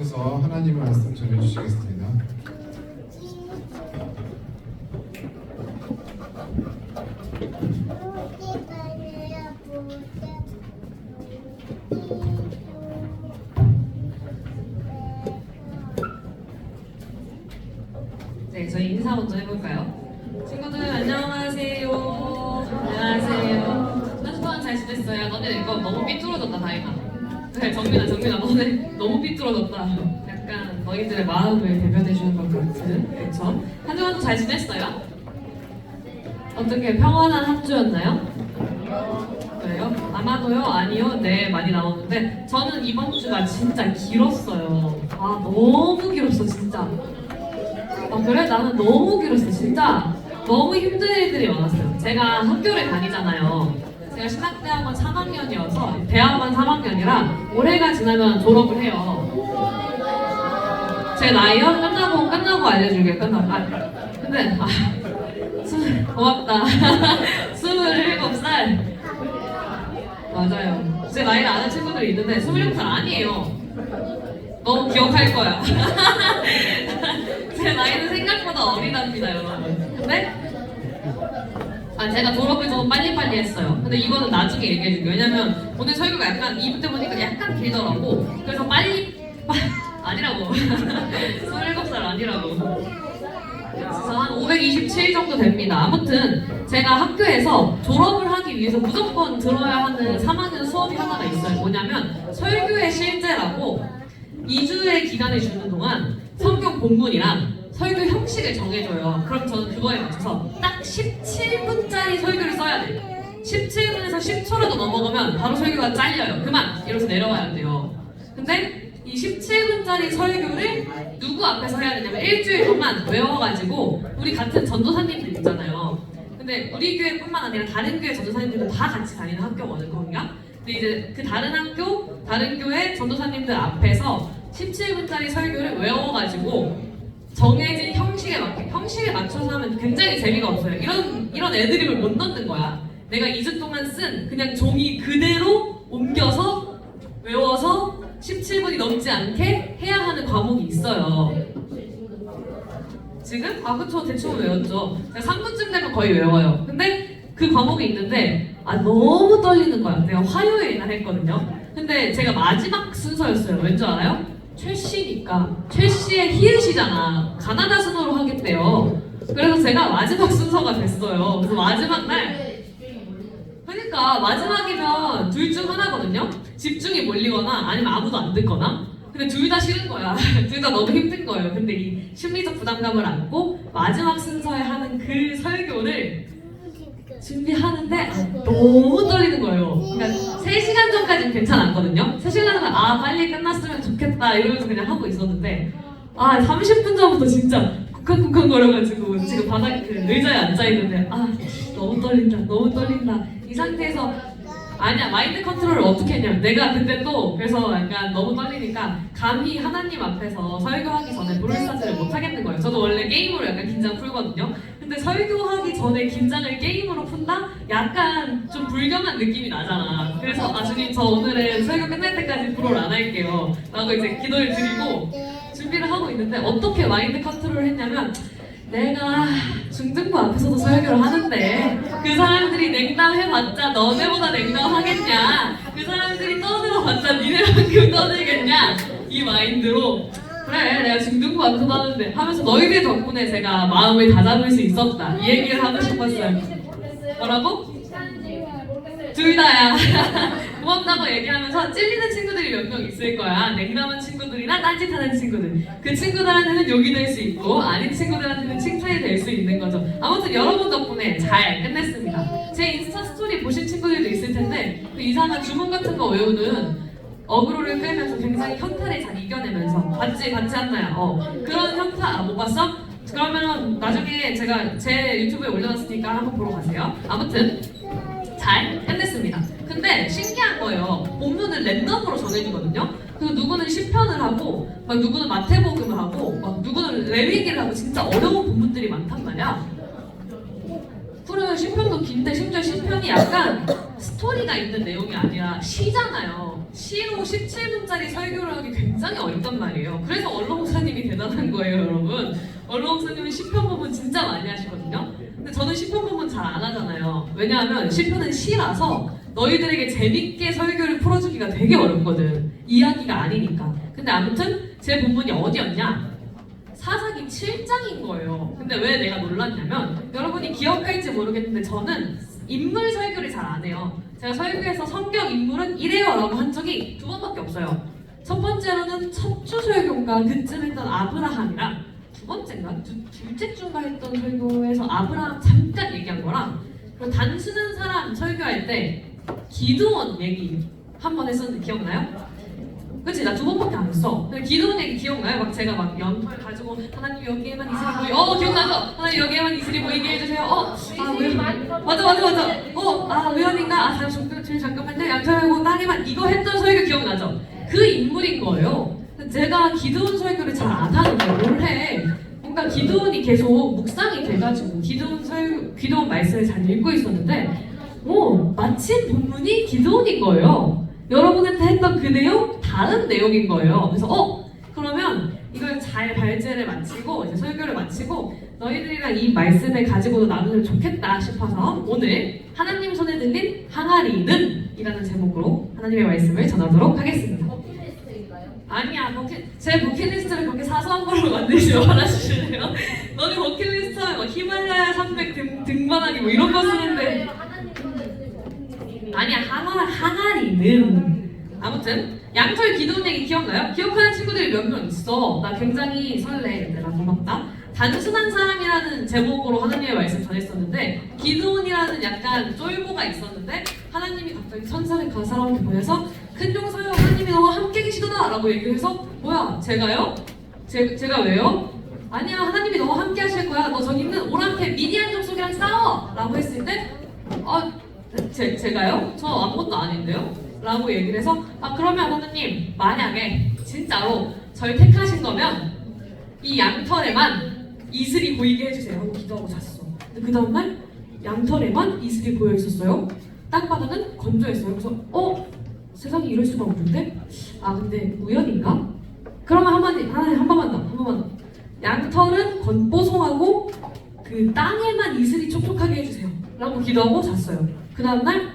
그래서 하나님의 말씀 전해주시겠습니다. 네, 저희 인사 먼저 해볼까요? 친구들 안녕하세요. 안녕하세요. 한 주 동안 잘 지냈어요? 너네 이거 너무 삐뚤어졌다, 다행이다. 그래, 정민아, 너네 너무 삐뚤어졌다. 약간 너희들의 마음을 대변해주는 것 같은, 그렇죠? 한 주간 잘 지냈어요? 어떻게 평안한 한 주였나요? 그래요? 아마도요? 아니요? 네, 많이 나오는데 저는 이번 주가 진짜 길었어요. 아, 너무 길었어, 진짜. 그래? 나는 너무 길었어. 진짜 너무 힘든 일들이 많았어요. 제가 학교를 다니잖아요. 제가 신학대학원 3학년이어서 대학원 3학년이라 올해가 지나면 졸업을 해요. 제 나이요? 끝나고 알려줄게요. 근데 고맙다. 27살. 맞아요. 제 나이를 아는 친구들이 있는데 27살 아니에요. 너무 기억할 거야. 제 나이는 생각보다 어리답니다, 여러분. 근데 제가 졸업을 좀 빨리빨리 했어요. 근데 이거는 나중에 얘기해줄게요. 왜냐면 오늘 설교가 약간 이때 보니까 약간 길더라고. 그래서 아니라고. 27살 아니라고. 그래서 한 527 정도 됩니다. 아무튼 제가 학교에서 졸업을 하기 위해서 무조건 들어야 하는 3학년 수업이 하나가 있어요. 뭐냐면 설교의 실제라고 2주의 기간을 주는 동안 성경 본문이랑 설교 형식을 정해줘요. 그럼 저는 그거에 맞춰서 딱 17분짜리 설교를 써야 돼요. 17분에서 10초라도 넘어가면 바로 설교가 잘려요. 그만! 이러면서 내려와야 돼요. 근데 이 17분짜리 설교를 누구 앞에서 해야 되냐면 일주일 동안 외워가지고 우리 같은 전도사님들 있잖아요. 근데 우리 교회뿐만 아니라 다른 교회 전도사님들도 다 같이 다니는 학교거든, 거기가. 근데 이제 그 다른 학교, 다른 교회 전도사님들 앞에서 17분짜리 설교를 외워가지고 정해진 형식에 맞춰서 하면 굉장히 재미가 없어요. 이런 애드립을 못 넣는 거야. 내가 2주 동안 쓴 그냥 종이 그대로 옮겨서 외워서 17분이 넘지 않게 해야 하는 과목이 있어요. 지금? 그쵸. 대충 외웠죠. 제가 3분쯤 되면 거의 외워요. 근데 그 과목이 있는데 너무 떨리는 거야. 내가 화요일 날 했거든요. 근데 제가 마지막 순서였어요. 왠지 알아요? 최씨니까. 최씨의 히읗이잖아. 가나다 순으로 하겠대요. 그래서 제가 마지막 순서가 됐어요. 그래서 마지막 날 그러니까 마지막이면 둘 중 하나거든요. 집중이 몰리거나 아니면 아무도 안 듣거나. 근데 둘 다 싫은 거야. 둘 다 너무 힘든 거예요. 근데 이 심리적 부담감을 안고 마지막 순서에 하는 그 설교를 준비하는데 너무 떨리는 거예요. 그러니까 3시간 전까지는 괜찮았거든요. 3시간 전에 빨리 끝났으면 좋겠다 이러면서 그냥 하고 있었는데 30분 전부터 진짜 쿵쾅쿵쾅 거려가지고 지금 바닥 그 의자에 앉아있는데 너무 떨린다. 이 상태에서 마인드 컨트롤을 어떻게 했냐면 내가 그때 또 그래서 약간 너무 떨리니까 감히 하나님 앞에서 설교하기 전에 브롤스타즈를 못 하겠는 거예요. 저도 원래 게임으로 약간 긴장 풀거든요. 근데 설교하기 전에 긴장을 게임으로 푼다? 약간 좀 불경한 느낌이 나잖아. 그래서 주님 저 오늘은 설교 끝날 때까지 브롤 안 할게요 라고 이제 기도를 드리고 준비를 하고 있는데 어떻게 마인드 컨트롤을 했냐면 내가 중등부 앞에서도 설교를 하는데 그 사람들이 냉담해봤자 너네보다 냉담하겠냐? 그 사람들이 떠들어봤자 니네만큼 떠들겠냐? 이 마인드로 그래 내가 중등부 앞에서 하는데 하면서 너희들 덕분에 제가 마음을 다잡을 수 있었다 이 얘기를 하고 싶었어요. 뭐라고? 둘 다야. 고맙다고 얘기하면서 찔리는 친구들이 몇 명 있을 거야. 냉담한 친구들이나 딴짓하는 친구들. 그 친구들한테는 욕이 될 수 있고 아닌 친구들한테는 칭찬이 될 수 있는 거죠. 아무튼 여러분 덕분에 잘 끝냈습니다. 제 인스타 스토리 보신 친구들도 있을 텐데 그 이상한 주문 같은 거 외우는 어그로를 끌면서 굉장히 현타를 잘 이겨내면서 봤지 않나요? 그런 현타 못 봤어? 그러면 나중에 제가 제 유튜브에 올려놨으니까 한번 보러 가세요. 아무튼 잘 끝냈습니다. 근데 신기한 거예요. 본문을 랜덤으로 전해주거든요. 그래서 누구는 시편을 하고, 막 누구는 마태복음을 하고, 막 누구는 레위기를 하고 진짜 어려운 본문들이 많단 말이야. 그래 시편도 긴데 심지어 시편이 약간 스토리가 있는 내용이 아니라 시잖아요. 시로 17분짜리 설교를 하기 굉장히 어렵단 말이에요. 그래서 원로 목사님이 대단한 거예요, 여러분. 원로 목사님은 시편 부분 진짜 많이 하시거든요. 근데 저는 시편 부분 잘 안 하잖아요. 왜냐하면 시편은 시라서 너희들에게 재밌게 설교를 풀어주기가 되게 어렵거든. 이야기가 아니니까. 근데 아무튼 제 본문이 어디였냐? 사사기 7장인 거예요. 근데 왜 내가 놀랐냐면 여러분이 기억할지 모르겠는데 저는 인물 설교를 잘 안 해요. 제가 설교에서 성경 인물은 이래요 라고 한 적이 2번밖에 없어요. 첫 번째로는 첫 주 설교인가 그쯤 했던 아브라함이랑 두 번째인가? 둘째 주인가 했던 설교에서 아브라함 잠깐 얘기한 거랑 그리고 단순한 사람 설교할 때 기드온 얘기 한 번 했었는데 기억나요? 그치? 나 2번밖에 안 했어. 근데 기도원 얘기 기억나요? 막 제가 막 연털 가지고 하나님 여기에만 이슬이 보이게 기억나죠? 하나님 여기에만 이슬이 보이게 해주세요. 맞아. 의원인가? 잠깐만요. 양털하고 땅에만 이거 했던 설교 기억나죠? 그 인물인 거예요. 제가 기도원 설교를 잘 안 하는데 올해 뭔가 기도원이 계속 묵상이 돼가지고 기도원 말씀을 잘 읽고 있었는데 마침 본문이 기도원인 거예요. 여러분한테 했던 그 내용 다른 내용인 거예요. 그래서 그러면 이걸 잘 발제를 마치고 이제 설교를 마치고 너희들이랑 이 말씀을 가지고도 나누면 좋겠다 싶어서 오늘 하나님 손에 들린 항아리는 이라는 제목으로 하나님의 말씀을 전하도록 하겠습니다. 버킷리스트인가요? 아니야, 제 버킷리스트를 그렇게 사소한 걸로 만들지 말아주실래요? 너네 버킷리스트 하면 막 히말라야 산맥 등반하기 뭐 이런 거 쓰는데 하나님 손에 드린 버킷리스트. 아니야, 항아리는 아무튼 양털 기도원 얘기 기억나요? 기억하는 친구들이 몇 명 있어. 나 굉장히 설레. 내가 고맙다. 단순한 사람이라는 제목으로 하나님의 말씀 전했었는데 기도원이라는 약간 쫄보가 있었는데 하나님이 갑자기 천사를 그 사람한테 보내서 큰 용사여 하나님이 너와 함께 계시도다 라고 얘기를 해서 뭐야 제가요? 제가 왜요? 아니야 하나님이 너와 함께 하실 거야. 너 저기 있는 오랑캐 미디안 족속이랑 싸워 라고 했을 때 제가요? 저 아무것도 아닌데요? 라고 얘기를 해서 그러면 하나님 만약에 진짜로 절 택하신 거면 이 양털에만 이슬이 보이게 해주세요 하고 기도하고 잤어. 근데 그 다음날 양털에만 이슬이 보여 있었어요. 땅바닥은 건조했어요. 그래서 세상에 이럴 수가 없는데? 근데 우연인가? 그러면 한 번만 더. 양털은 뽀송하고 그 땅에만 이슬이 촉촉하게 해주세요 라고 기도하고 잤어요. 그 다음날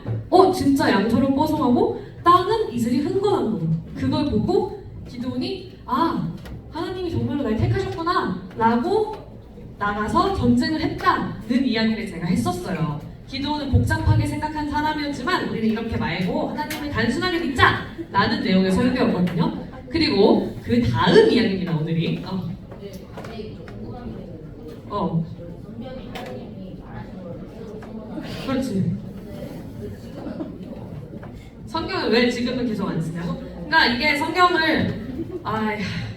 진짜 양털은 뽀송하고 땅은 이슬이 흥건한 거예요. 그걸 보고 기도원이 하나님이 정말로 날 택하셨구나 라고 나가서 전쟁을 했다는 이야기를 제가 했었어요. 기도원은 복잡하게 생각한 사람이었지만 우리는 이렇게 말고 하나님을 단순하게 믿자 라는 내용의 설교였거든요. 그리고 그 다음 이야기입니다 오늘이. 분명히 하나님이 말하신 걸 계속 소문하고. 그렇지. 성경을 왜 지금은 계속 안 쓰냐고? 그러니까 이게 성경을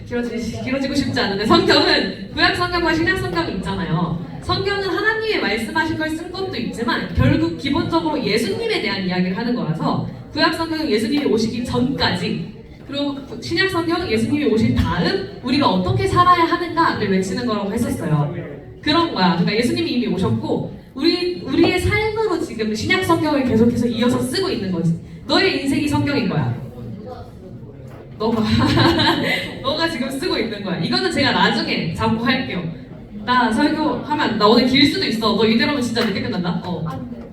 길어지고 싶지 않은데 성경은 구약 성경과 신약 성경이 있잖아요. 성경은 하나님이 말씀하신 걸 쓴 것도 있지만 결국 기본적으로 예수님에 대한 이야기를 하는 거라서 구약 성경은 예수님이 오시기 전까지 그리고 신약 성경은 예수님이 오신 다음 우리가 어떻게 살아야 하는가를 외치는 거라고 했었어요. 그런 거야. 그러니까 예수님이 이미 오셨고 우리의 삶으로 지금 신약 성경을 계속해서 이어서 쓰고 있는 거지. 너의 인생이 성경인 거야. 너가 지금 쓰고 있는 거야. 이거는 제가 나중에 자꾸 할게요. 나 설교하면 나 오늘 길 수도 있어. 너 이대로면 진짜 늦게 끝난다. 그런데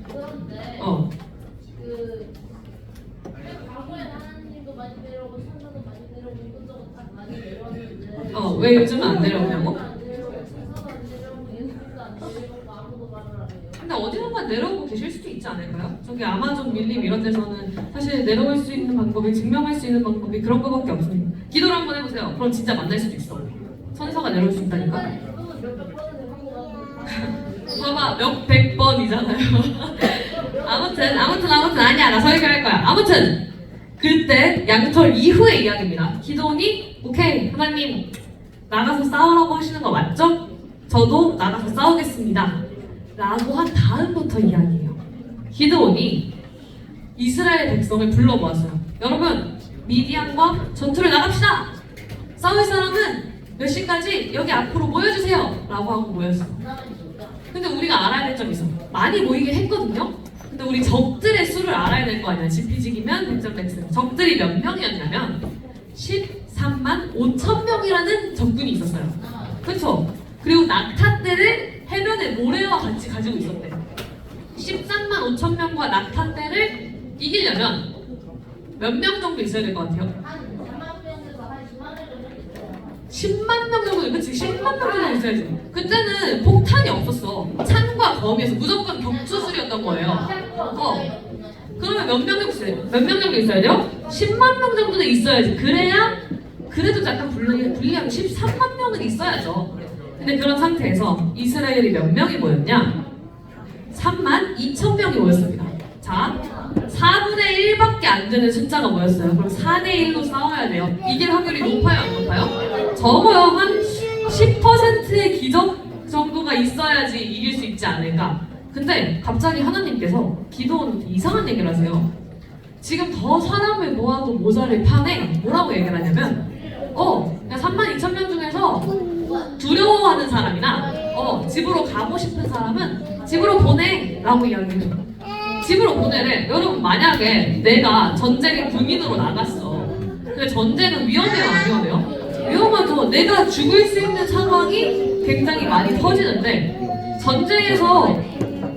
과거에 하나님도 많이 내려오고 천사도 많이 내려오고 이것저것 다 많이 내려왔는데 왜 요즘은 안 내려오냐고? 안 내려오고 천사도 안 내려오고 예수님도 안 내려오고 아무도 말을 안 해요. 근데 어디선가 내려오고 계실 수도 있지 않을까요? 저기 아마존 밀림 이런 데서는 사실 내려올 수 있는 방법이 증명할 수 있는 방법이 그런 거밖에 없으니까 기도를 한번 해보세요. 그럼 진짜 만날 수도 있어. 천사가 내려올 수 있다니까. 몇백 번은 해본 것 같은데. 봐봐 몇백 번이잖아요. 아무튼 아니야 나 설교할 거야. 아무튼 그때 양털 이후의 이야기입니다. 기도원이 오케이 하나님 나가서 싸우라고 하시는 거 맞죠? 저도 나가서 싸우겠습니다 라고 한 다음부터 이야기예요. 기드온이 이스라엘 백성을 불러모았어요. 여러분 미디안과 전투를 나갑시다. 싸울 사람은 몇 시까지 여기 앞으로 모여주세요 라고 하고 모였어요. 근데 우리가 알아야 될 점이 있어. 많이 모이긴 했거든요. 근데 우리 적들의 수를 알아야 될 거 아니야. 지피지기면 100점 맥스. 적들이 몇 명이었냐면 13만 5천 명이라는 적군이 있었어요. 그렇죠? 그리고 낙타떼를 해변에 모래와 같이 가지고 있었대. 13만 5천 명과 낙타떼를 이기려면 몇 명 정도 있어야 될 것 같아요? 한 4만 명에서 한 2만 명 정도 있어요. 10만 명 정도, 그치? 10만 명 정도 있어야지. 그때는 폭탄이 없었어. 창과 검이어서 무조건 격투술이었던 거예요. 그러면 몇 명 정도 있어야 돼요? 몇 명 정도 있어야 돼요? 10만 명 정도는 있어야지. 그래야 그래도 약간 불리하면 13만 명은 있어야죠. 근데 그런 상태에서 이스라엘이 몇 명이 모였냐? 3만 2천 명이 모였습니다. 자, 4분의 1밖에 안 되는 숫자가 모였어요. 그럼 4대 1로 싸워야 돼요. 이길 확률이 높아요, 안 높아요? 적어요. 한 10%의 기적 정도가 있어야지 이길 수 있지 않을까. 근데 갑자기 하나님께서 기도원한테 이상한 얘기를 하세요. 지금 더 사람을 모아도 모자랄 판에 뭐라고 얘기를 하냐면 그냥 3만 2천 명 중에서 두려워하는 사람이나 집으로 가고 싶은 사람은 집으로 보내 라고 이야기해요. 집으로 보내래. 여러분 만약에 내가 전쟁의 군인으로 나갔어. 근데 전쟁은 위험해요 안 위험해요? 위험하죠. 내가 죽을 수 있는 상황이 굉장히 많이 터지는데 전쟁에서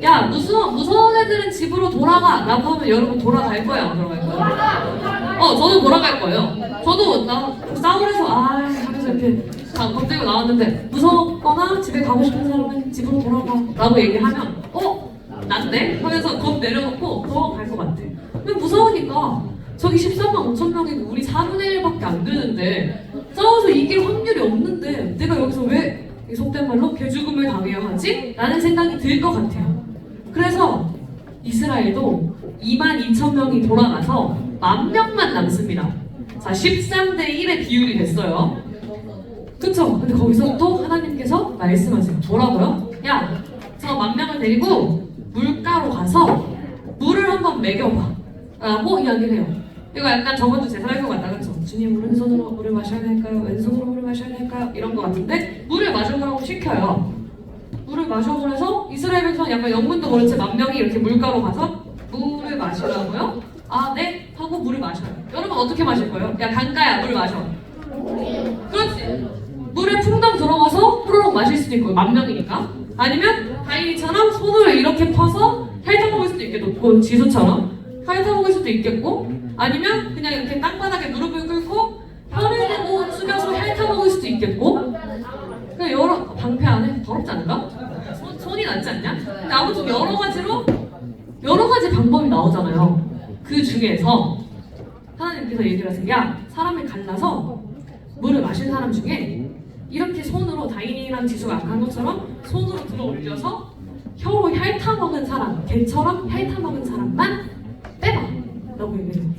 야 무서운 애들은 집으로 돌아가 라고 하면 여러분 돌아갈 거예요 안 돌아갈 거예요? 저도 돌아갈 거예요. 저도 나 싸우면서 하면서 이렇게 겁들고 나왔는데 무섭거나 집에 가고 싶은 사람은 집으로 돌아가 라고 얘기하면 난데? 하면서 겁 내려놓고 도망갈 것 같아. 근데 무서우니까 저기 13만 5천 명이고 우리 4분의 1밖에 안 되는데 싸워서 이길 확률이 없는데 내가 여기서 왜 속된 말로 개죽음을 당해야 하지? 라는 생각이 들 것 같아요. 그래서 이스라엘도 2만 2천 명이 돌아가서 10,000명만 남습니다. 자, 13대 1의 비율이 됐어요. 그쵸? 근데 거기서 또 하나님께서 말씀하세요. 뭐라고요? 야, 저 10,000명을 데리고 물가로 가서 물을 한번 먹여봐 라고 이야기를 해요. 이거 약간 저번주 제 설교 같다 그쵸? 주님 오른손으로 물을 마셔야 될까요? 왼손으로 물을 마셔야 될까요? 이런 거 같은데 물을 마셔보라고 시켜요. 물을 마셔보래서 이스라엘 백성은 약간 영문도 모른 채 10,000명이 이렇게 물가로 가서 물을 마시라고요? 네 하고 물을 마셔요. 여러분 어떻게 마실 거예요? 야 강가야 물 마셔. 그렇지. 물에 풍덩 들어가서 후루룩 마실 수도 있고 10,000명이니까. 아니면 다인이처럼 손으로 이렇게 퍼서 핥아먹을 수도 있겠고 지수처럼 핥아먹을 수도 있겠고 아니면 그냥 이렇게 땅바닥에 무릎을 꿇고 혀를 대고 숙여서 핥아먹을 수도 있겠고 그냥 여러 방패 안에 더럽지 않을까? 손이 낫지 않냐? 근데 아무튼 여러 가지 방법이 나오잖아요. 그 중에서 하나님께서 얘기를 하세요. 야 사람을 갈라서 물을 마실 사람 중에 이렇게 손으로 다인이랑 지수가 아까 한 것처럼 손으로 들어 올려서 혀로 핥아먹은 사람, 개처럼 핥아먹은 사람만 빼봐 라고 얘기해요.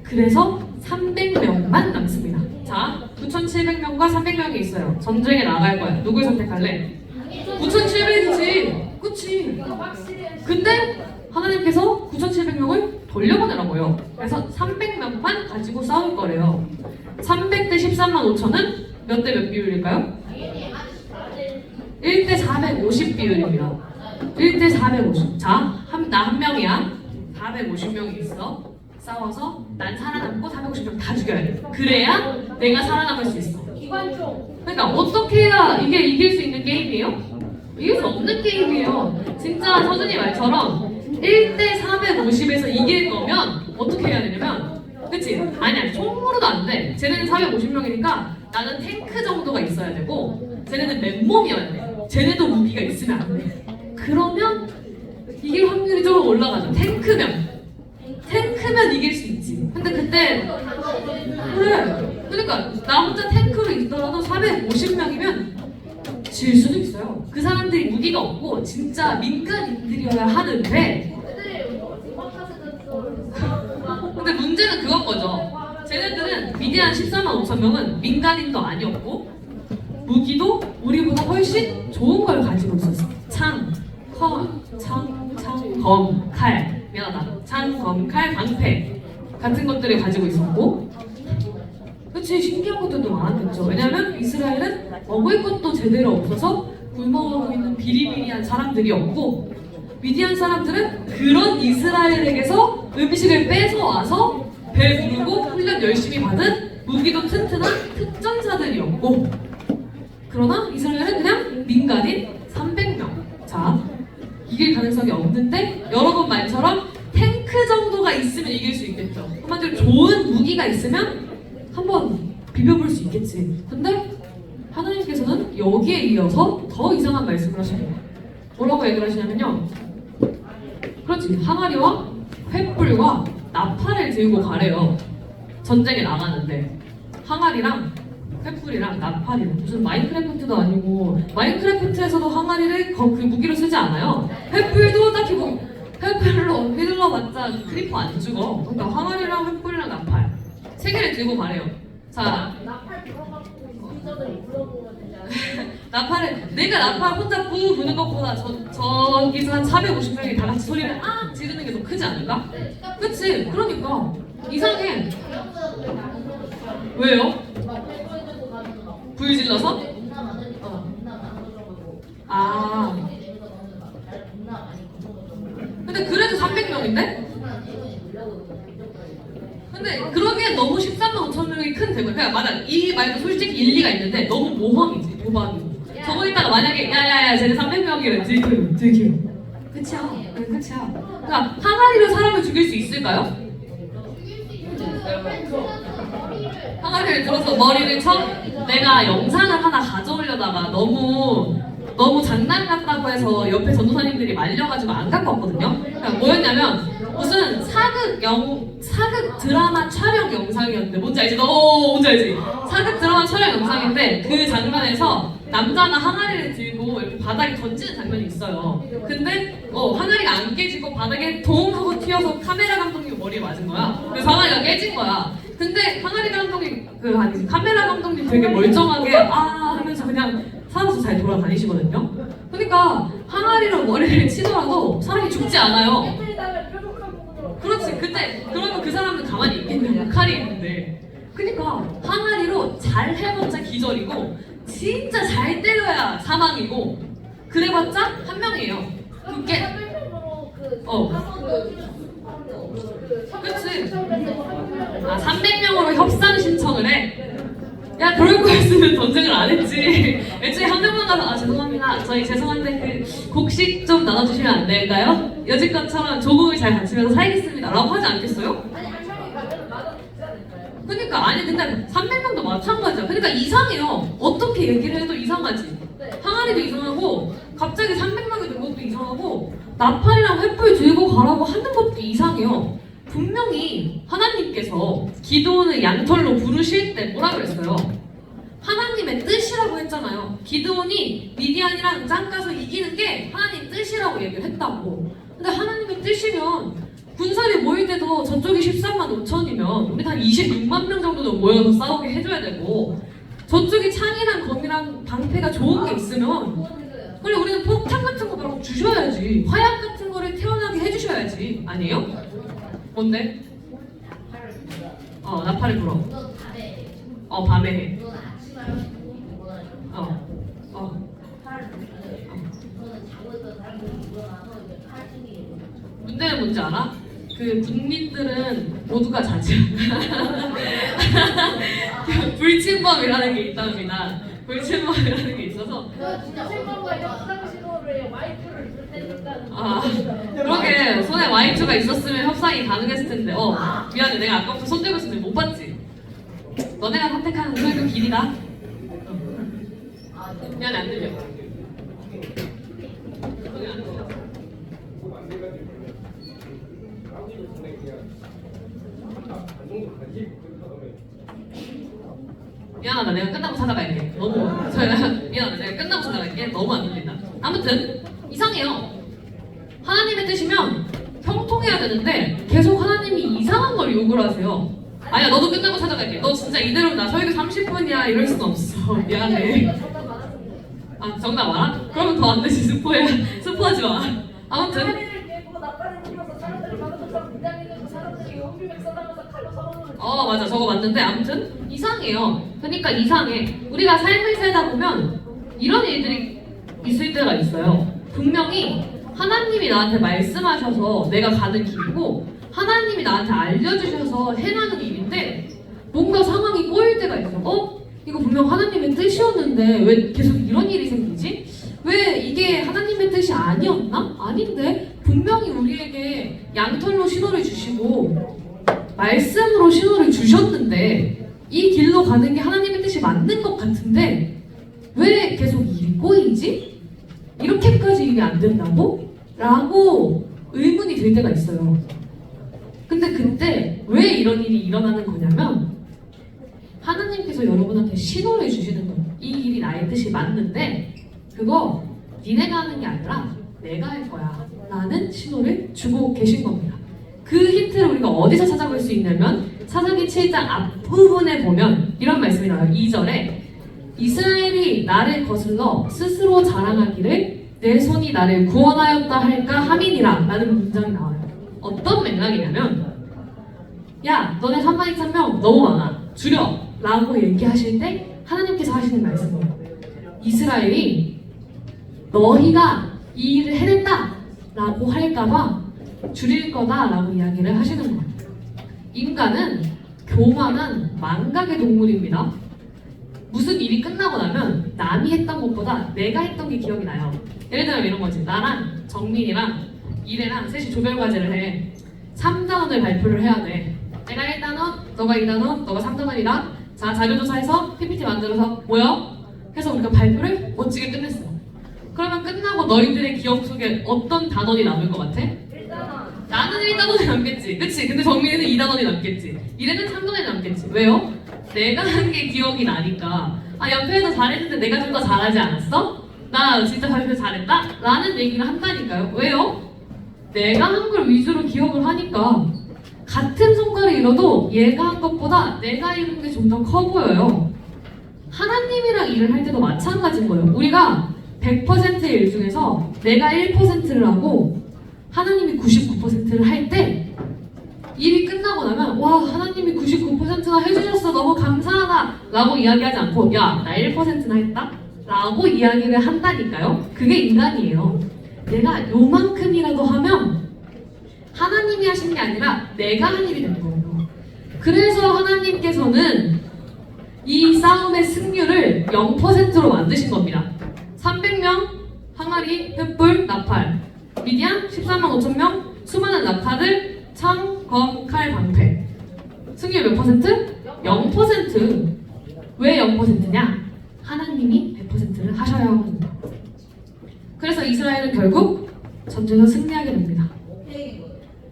그래서 300명만 남습니다. 자, 9,700명과 300명이 있어요. 전쟁에 나갈 거야. 누굴 선택할래? 9,700이지. 그치? 근데 하나님께서 9,700명을 돌려보내라고요. 그래서 300명만 가지고 싸울 거래요. 300대 13만 5천은 몇 대 몇 비율일까요? 1대 450 비율입니다. 1대 450. 자, 나 한 명이야. 450명이 있어. 싸워서 난 살아남고 450명 다 죽여야 돼. 그래야 내가 살아남을 수 있어. 그러니까 어떻게 해야 이게 이길 수 있는 게임이에요? 이길 수 없는 게임이에요. 진짜 서준이 말처럼 1대 450에서 이길 거면 어떻게 해야 되냐면 그치? 아니야 총으로도 안 돼. 쟤네는 450명이니까 나는 탱크 정도가 있어야 되고 쟤네는 맨몸이어야 돼. 쟤네도 무기가 있으면 안 돼. 그러면 이길 확률이 좀 올라가죠. 탱크면 이길 수 있지. 근데 그때 그래. 그러니까 나 혼자 탱크로 있더라도 450명이면 질 수도 있어요. 그 사람들이 무기가 없고 진짜 민간인들이어야 하는데 근데 문제는 그건 거죠. 쟤네들은 미디안 14만 5천 명은 민간인도 아니었고 무기도 우리보다 훨씬 좋은 걸 가지고 있었어. 창, 검, 칼 미안하다. 창, 검, 칼, 방패 같은 것들을 가지고 있었고 그치 신기한 것들도 많았겠죠. 왜냐면 이스라엘은 먹을 것도 제대로 없어서 굶어가고 있는 비리비리한 사람들이었고 미디안 사람들은 그런 이스라엘에게서 음식을 뺏어와서 배부르고 훈련 열심히 받은 무기도 튼튼한 특전사들이었고, 그러나 이스라엘은 그냥 민간인 300명. 자, 이길 가능성이 없는데 여러분 말처럼 탱크 정도가 있으면 이길 수 있겠죠. 한마디로 좋은 무기가 있으면 한번 비벼볼 수 있겠지. 근데 하나님께서는 여기에 이어서 더 이상한 말씀을 하십니다. 뭐라고 얘기를 하시냐면요, 그렇지, 항아리와 횃불과 나팔을 들고 가래요. 전쟁에 나가는데 항아리랑 횃불이랑 나팔이랑, 무슨 마인크래프트도 아니고, 마인크래프트에서도 항아리를 그 무기로 쓰지 않아요. 횃불도 딱히 뭐 횃불로 휘둘러봤자 크리퍼 안 죽어. 그러니까 항아리랑 횃불이랑 나팔 세 개를 들고 가래요. 자, 나팔 들어가고 유저들이 불러보면 되지 않아요? 나팔을, 내가 나팔 혼자 뿌 부는 것보다 저기서 한 450명이 다 같이 소리를 아 지르는 게 더 크지 않을까? 그치? 그러니까 이상해. 왜요? 불 질러서? 아, 근데 그래도 300명인데? 근데 그러기엔 너무 13만 5천 명이 큰 대박. 그러니까 맞아, 이 말도 솔직히 일리가 있는데 너무 모험이지, 도박이고. 저거 있다가 만약에 야야야 쟤네 300명이래 들키요. 끝이야. 그래, 끝이야. 그러니까 항아리로 사람을 죽일 수 있을까요? 항아리를 들어서 머리를 쳐? 내가 영상을 하나 가져오려다가 너무 장난 같다고 해서 옆에 전도사님들이 말려가지고 안 갖고 왔거든요. 그러니까 뭐였냐면 무슨 사극 드라마 촬영 영상이었는데, 뭔지 알지? 너 뭔지 알지? 사극 드라마 촬영 영상인데 그 장면에서 남자가 항아리를 들고 이렇게 바닥에 던지는 장면이 있어요. 근데 항아리가 안 깨지고 바닥에 동 하고 튀어서 카메라 감독님 머리에 맞은 거야. 그래서 항아리가 깨진 거야. 근데 항아리 감독님 카메라 감독님 되게 멀쩡하게 하면서 그냥 살아서 잘 돌아다니시거든요. 그러니까 항아리로 머리를 치더라도 사람이 죽지 않아요. 그렇지. 근데 그러면 그 사람은 가만히 있겠냐고, 칼이 있는데. 그러니까 항아리로 잘 해봤자 기절이고 진짜 잘 때려야 사망이고, 그래봤자 한 명이에요. 그게 그치. 300명으로 협상 신청을 해. 야, 그럴 거였으면 전쟁을 안 했지. 애초에 한 명만 가서 죄송합니다. 저희 죄송한데 그 곡식 좀 나눠주시면 안 될까요? 여지껏처럼 조국을 잘 갖추면서 살겠습니다 라고 하지 않겠어요? 아니 한 명이 가면 나도 죽지 않을까요? 그러니까 아니 근데 300명도 마찬가지야. 그러니까 이상해요. 어떻게 얘기를 해도 이상하지. 네. 항아리도 이상하고 갑자기 300명이 된 것도 이상하고 나팔이랑 횃불 들고 가라고 하는 것도 이상해요. 분명히 하나님께서 기드온을 양털로 부르실 때 뭐라 그랬어요? 하나님의 뜻이라고 했잖아요. 기드온이 미디안이랑 짱가서 이기는 게 하나님 뜻이라고 얘기를 했다고. 근데 하나님의 뜻이면 군사를 모일 때도 저쪽이 13만 5천이면 우리 한 26만 명 정도는 모여서 싸우게 해줘야 되고, 저쪽이 창이랑 검이랑 방패가 좋은 게 있으면 그래 우리는 폭탄 같은 거 바로 주셔야지. 화약 같은 거를 태어나게 해주셔야지. 아니에요? 뭔데? 나팔을 불어. 밤에 해. 문제는 뭔지 알아? 그 국민들은 모두가 자제한다. 불침범이라는 게 있답니다. 불침범이라는 게 있어서. 실망과 협상 신호를 와이프를 줄 때니까. 그러게 손에 와이프가 있었으면 협상이 가능했을 텐데. 미안해, 내가 아까부터 손 들고 있었는데 못 봤지? 너네가 선택하는 설교 길이다. 미안해, 안 들려. 안 들려. 미안하다, 내가 끝나고 찾아갈게. 미안하다, 내가 끝나고 찾아갈게. 너무 안 들린다. 아무튼 이상해요. 하나님의 뜻이면 형통해야 되는데 계속 하나님이 이상한 걸 요구를 하세요. 아니야, 너도 끝나고 찾아갈게. 너 진짜 이대로 나 설교 30분이야 이럴 순 없어. 미안해. 정답 알아? 그러면 더 안 되지. 스포하지 마. 아무튼 맞아, 저거 맞는데 아무튼 이상해요. 그러니까 이상해. 우리가 삶을 살다 보면 이런 일들이 있을 때가 있어요. 분명히 하나님이 나한테 말씀하셔서 내가 가는 길이고 하나님이 나한테 알려주셔서 행하는 일인데 뭔가 상황이 꼬일 때가 있어. 이거 분명 하나님의 뜻이었는데 왜 계속 이런 일이 생기지? 왜 이게 하나님의 뜻이 아니었나? 아닌데 분명히 우리에게 양털로 신호를 주시고 말씀으로 신호를 주셨는데 이 길로 가는 게 하나님의 뜻이 맞는 것 같은데 왜 계속 일이 꼬이지? 이렇게까지 일이 안 된다고? 라고 의문이 들 때가 있어요. 근데 그때 왜 이런 일이 일어나는 거냐면 하나님께서 여러분한테 신호를 주시는 거예요. 이 일이 나의 뜻이 맞는데 그거 니네가 하는 게 아니라 내가 할 거야 라는 신호를 주고 계신 겁니다. 그 힌트를 우리가 어디서 찾아볼 수 있냐면 사사기 7장 앞부분에 보면 이런 말씀이 나와요. 2절에 이스라엘이 나를 거슬러 스스로 자랑하기를 내 손이 나를 구원하였다 할까 함이니라 라는 문장이 나와요. 어떤 맥락이냐면 야 너네 32,000명 너무 많아 줄여 라고 얘기하실 때 하나님께서 하시는 말씀은 이스라엘이 너희가 이 일을 해냈다 라고 할까봐 줄일 거다 라고 이야기를 하시는 거예요. 인간은 교만한 망각의 동물입니다. 무슨 일이 끝나고 나면 남이 했던 것보다 내가 했던 게 기억이 나요. 예를 들면 이런 거지. 나랑 정민이랑 이래랑 셋이 조별과제를 해. 3단원을 발표를 해야 돼. 내가 1단원, 너가 2단원, 너가 3단원이다. 자, 자료조사해서 PPT 만들어서 모여. 해서 우리가 발표를 멋지게 끝냈어. 그러면 끝나고 너희들의 기억 속에 어떤 단원이 남을 것 같아? 나는 1단원이 남겠지. 그치? 근데 정민이는 2단원이 남겠지. 이래는 3단원이 남겠지. 왜요? 내가 한 게 기억이 나니까 옆에서 잘했는데 내가 좀 더 잘하지 않았어? 나 진짜 발표 잘했다? 라는 얘기를 한다니까요. 왜요? 내가 한 걸 위주로 기억을 하니까 같은 성과를 이뤄도 얘가 한 것보다 내가 이룬 게 좀 더 커 보여요. 하나님이랑 일을 할 때도 마찬가지인 거예요. 우리가 100%의 일 중에서 내가 1%를 하고 하나님이 99%를 할 때 일이 끝나고 나면 와 하나님이 99%나 해주셨어 너무 감사하다 라고 이야기하지 않고 야 나 1%나 했다? 라고 이야기를 한다니까요. 그게 인간이에요. 내가 요만큼이라도 하면 하나님이 하신 게 아니라 내가 한 일이 된 거예요. 그래서 하나님께서는 이 싸움의 승률을 0%로 만드신 겁니다. 300명 항아리, 횃불, 나팔 미디안 14만 5천 명 수많은 낙하들 창, 검, 칼, 방패 승률 몇 퍼센트? 0%. 왜 0%냐? 하나님이 100%를 하셔야 하거든요. 그래서 이스라엘은 결국 전쟁에서 승리하게 됩니다.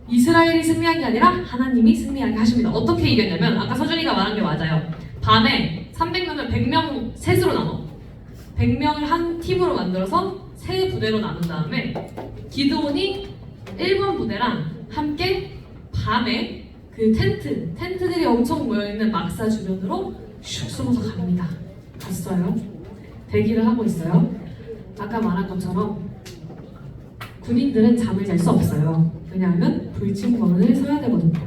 이스라엘이 승리한 게 아니라 하나님이 승리하게 하십니다. 어떻게 이겼냐면 아까 서준이가 말한 게 맞아요. 밤에 300명을 100명 셋으로 나눠 100명을 한 팀으로 만들어서 세 부대로 나눈 다음에 기드온이 1번 부대랑 함께 밤에 그 텐트들이 엄청 모여있는 막사 주변으로 슉 숨어서 갑니다. 갔어요. 대기를 하고 있어요. 아까 말한 것처럼 군인들은 잠을 잘 수 없어요. 왜냐하면 불침범을 서야 되거든요.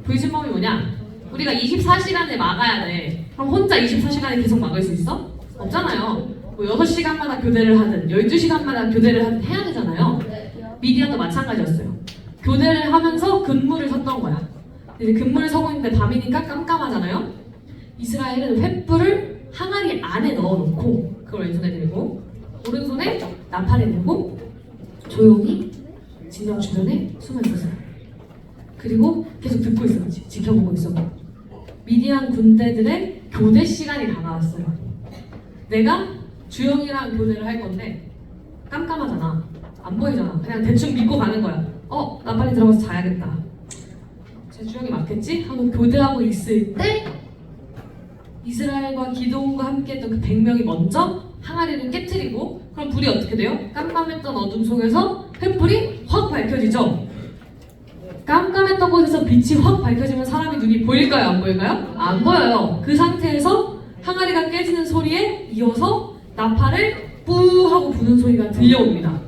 불침범이 뭐냐? 우리가 24시간을 막아야 돼. 그럼 혼자 24시간을 계속 막을 수 있어? 없잖아요. 뭐 6시간마다 교대를 하든 12시간마다 교대를 하든 해야 되잖아요. 미디안도 마찬가지였어요. 교대를 하면서 근무를 섰던 거야. 이제 근무를 서고 있는데 밤이니까 깜깜하잖아요. 이스라엘은 횃불을 항아리 안에 넣어놓고 그걸 왼손에 들고 오른손에 나팔을 들고 조용히 진영 주변에 숨어 있었어요. 그리고 계속 듣고 있었지. 지켜보고 있었고 미디안 군대들의 교대 시간이 다가왔어요. 내가 주영이랑 교대를 할 건데 깜깜하잖아. 안 보이잖아. 그냥 대충 믿고 가는 거야. 나 빨리 들어가서 자야겠다. 제 주영이 맞겠지? 하고 교대하고 있을 때 이스라엘과 기드온과 함께 했던 그 100명이 먼저 항아리를 깨트리고 그럼 불이 어떻게 돼요? 깜깜했던 어둠 속에서 횃불이 확 밝혀지죠? 깜깜했던 곳에서 빛이 확 밝혀지면 사람이 눈이 보일까요? 안 보일까요? 안 보여요. 그 상태에서 항아리가 깨지는 소리에 이어서 나팔을 뿌 하고 부는 소리가 들려옵니다.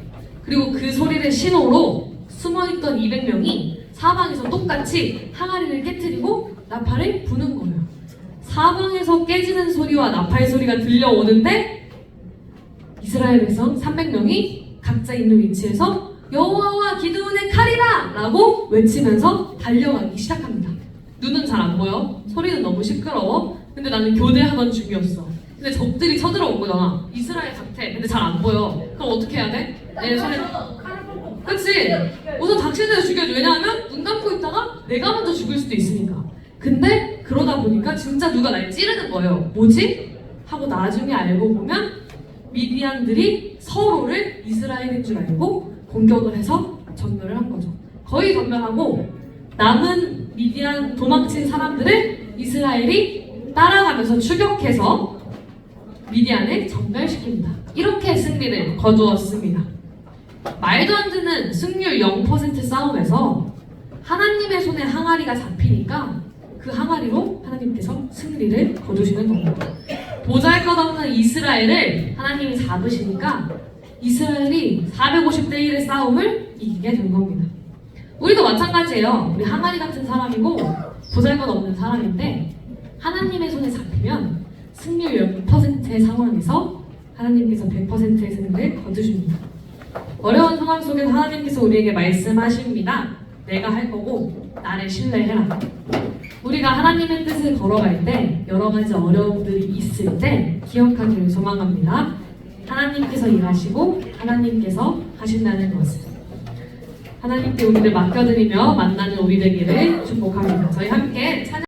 그리고 그 소리를 신호로 숨어있던 200명이 사방에서 똑같이 항아리를 깨트리고 나팔을 부는 거예요. 사방에서 깨지는 소리와 나팔 소리가 들려오는데 이스라엘 백성 300명이 각자 있는 위치에서 여호와와 기드온의 칼이다! 라고 외치면서 달려가기 시작합니다. 눈은 잘 안 보여. 소리는 너무 시끄러워. 근데 나는 교대하던 중이었어. 근데 적들이 쳐들어온 거잖아. 이스라엘 같아. 근데 잘 안 보여. 그럼 어떻게 해야 돼? 내 손에 그치? 우선 당신을 죽여줘. 왜냐하면 눈 감고 있다가 내가 먼저 죽을 수도 있으니까. 근데 그러다 보니까 진짜 누가 날 찌르는 거예요. 뭐지? 하고 나중에 알고 보면 미디안들이 서로를 이스라엘인 줄 알고 공격을 해서 전멸을 한 거죠. 거의 전멸하고 남은 미디안 도망친 사람들을 이스라엘이 따라가면서 추격해서 미디안을 전멸시킵니다. 이렇게 승리를 거두었습니다. 말도 안 되는 승률 0% 싸움에서 하나님의 손에 항아리가 잡히니까 그 항아리로 하나님께서 승리를 거두시는 겁니다. 보잘것없는 이스라엘을 하나님이 잡으시니까 이스라엘이 450대 1의 싸움을 이기게 된 겁니다. 우리도 마찬가지예요. 우리 항아리 같은 사람이고 보잘것없는 사람인데 하나님의 손에 잡히면 승률 0%의 상황에서 하나님께서 100%의 승리를 거두십니다. 어려운 상황 속에서 하나님께서 우리에게 말씀하십니다. 내가 할 거고 나를 신뢰해라. 우리가 하나님의 뜻을 걸어갈 때 여러 가지 어려움들이 있을 때 기억하기를 소망합니다. 하나님께서 일하시고 하나님께서 하신다는 것을 하나님께 우리를 맡겨드리며 만나는 우리 되기를 축복합니다. 저희 함께